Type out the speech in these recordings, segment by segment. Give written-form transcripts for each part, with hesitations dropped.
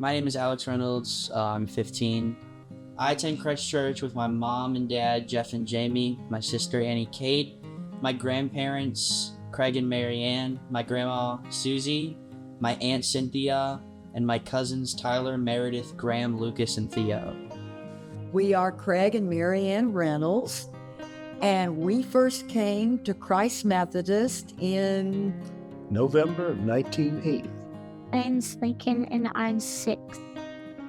My name is Alex Reynolds. I'm 15. I attend Christ Church with my mom and dad, Jeff and Jamie, my sister Annie Kate, my grandparents, Craig and Mary Ann, my grandma Susie, my aunt Cynthia, and my cousins Tyler, Meredith, Graham, Lucas, and Theo. We are Craig and Mary Ann Reynolds, and we first came to Christ Methodist in November of 1980. I'm Lincoln and I'm 6.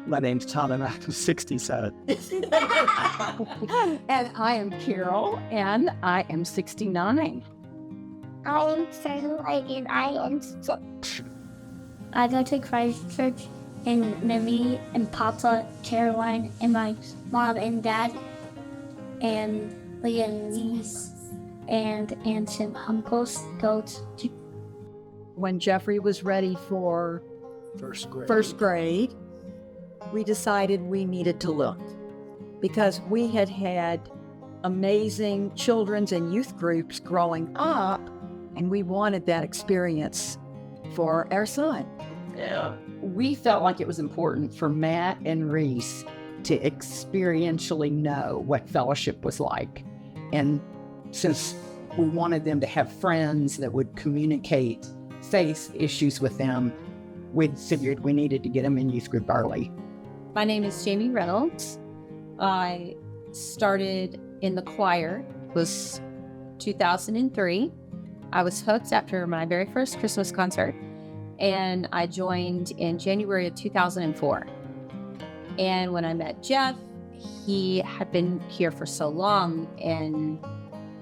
My name's Tom and I'm 67. And I am Carol and I am 69. I am Starlight and I am 6. I go to Christ Church and Mimi and Papa, Caroline, and my mom and dad, and Leah's niece and aunts and uncles go to. when Jeffrey was ready for first grade, we decided we needed to look because we had had amazing children's and youth groups growing up, and we wanted that experience for our son. Yeah. We felt like it was important for Matt and Reese to experientially know what fellowship was like. And since we wanted them to have friends that would communicate faith issues with them, we figured we needed to get them in youth group early. My name is Jamie Reynolds. I started in the choir. It was 2003. I was hooked after my very first Christmas concert, and I joined in January of 2004. And when I met Jeff, he had been here for so long and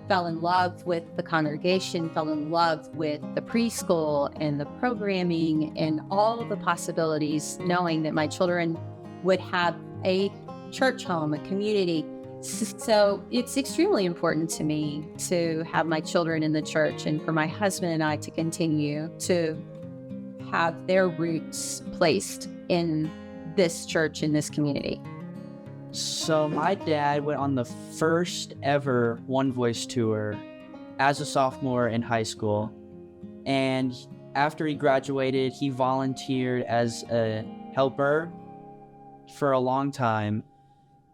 fell in love with the congregation, fell in love with the preschool and the programming and all of the possibilities, knowing that my children would have a church home, a community. So it's extremely important to me to have my children in the church and for my husband and I to continue to have their roots placed in this church, in this community. So my dad went on the first ever One Voice tour as a sophomore in high school. And after he graduated, he volunteered as a helper for a long time.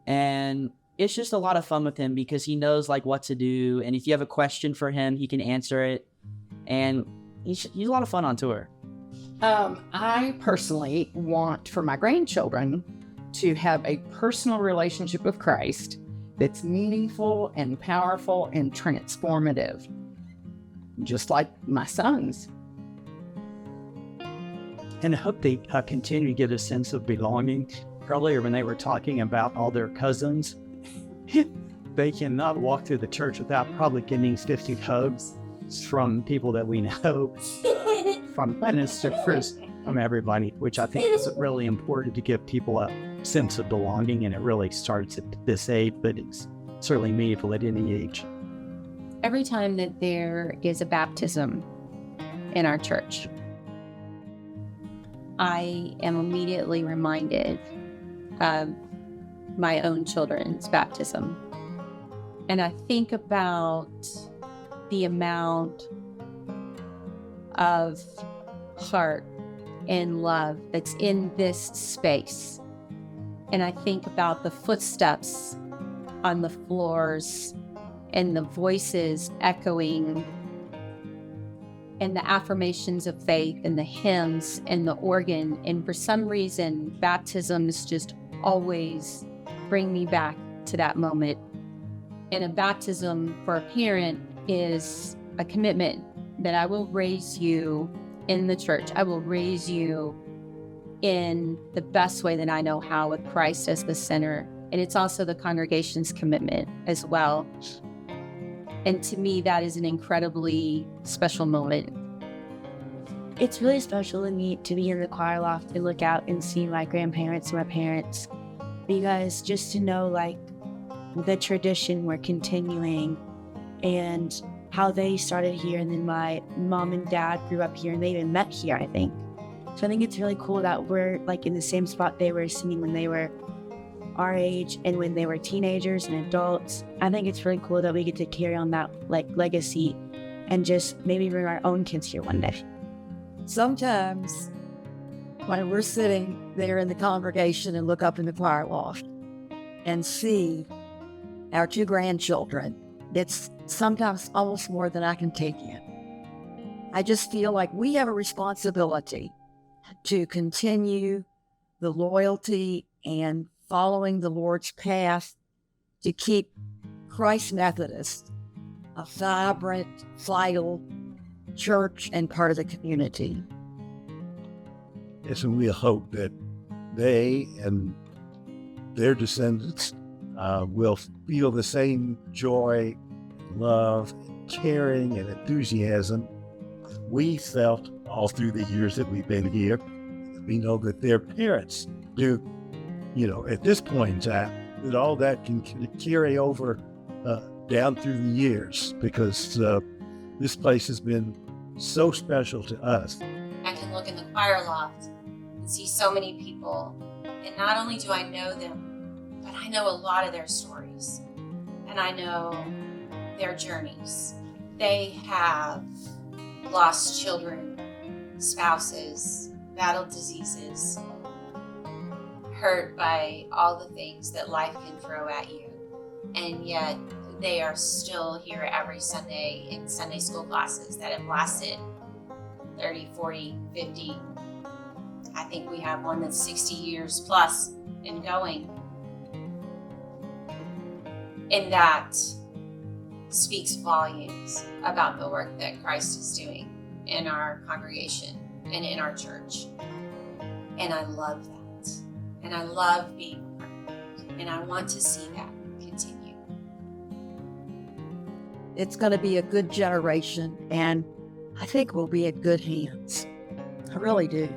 And it's just a lot of fun with him because he knows like what to do. And if you have a question for him, he can answer it. And he's a lot of fun on tour. I personally want for my grandchildren to have a personal relationship with Christ that's meaningful and powerful and transformative, just like my sons. And I hope they continue to get a sense of belonging. Earlier, when they were talking about all their cousins, they cannot walk through the church without probably getting 50 hugs from people that we know, from ministers, from everybody, which I think is really important to give people a sense of belonging. And it really starts at this age, but it's certainly meaningful at any age. Every time that there is a baptism in our church, I am immediately reminded of my own children's baptism. And I think about the amount of heart and love that's in this space. And I think about the footsteps on the floors and the voices echoing and the affirmations of faith and the hymns and the organ. And for some reason, baptisms just always bring me back to that moment. And a baptism for a parent is a commitment that I will raise you in the church. I will raise you in the best way that I know how, with Christ as the center. And it's also the congregation's commitment as well. And to me, that is an incredibly special moment. It's really special to me to be in the choir loft and look out and see my grandparents and my parents, because just to know like the tradition we're continuing and how they started here, and then my mom and dad grew up here and they even met here, I think. So I think it's really cool that we're like in the same spot they were singing when they were our age and when they were teenagers and adults. I think it's really cool that we get to carry on that like legacy and just maybe bring our own kids here one day. Sometimes when we're sitting there in the congregation and look up in the choir loft and see our two grandchildren, it's sometimes almost more than I can take in. I just feel like we have a responsibility to continue the loyalty and following the Lord's path to keep Christ Methodist a vibrant, vital church and part of the community. Yes, and we hope that they and their descendants will feel the same joy, love, caring, and enthusiasm we felt all through the years that we've been here. We know that their parents do, at this point in time, that all that can carry over down through the years, because this place has been so special to us. I can look in the choir loft and see so many people, and not only do I know them, but I know a lot of their stories, and I know their journeys. They have lost children, spouses, battled diseases, hurt by all the things that life can throw at you, and yet they are still here every Sunday in Sunday school classes that have lasted 30, 40, 50. I think we have one that's 60 years plus and going. And that speaks volumes about the work that Christ is doing in our congregation and in our church. And I love that. And I love being a part of it. And I want to see that continue. It's going to be a good generation, and I think we'll be in good hands. I really do.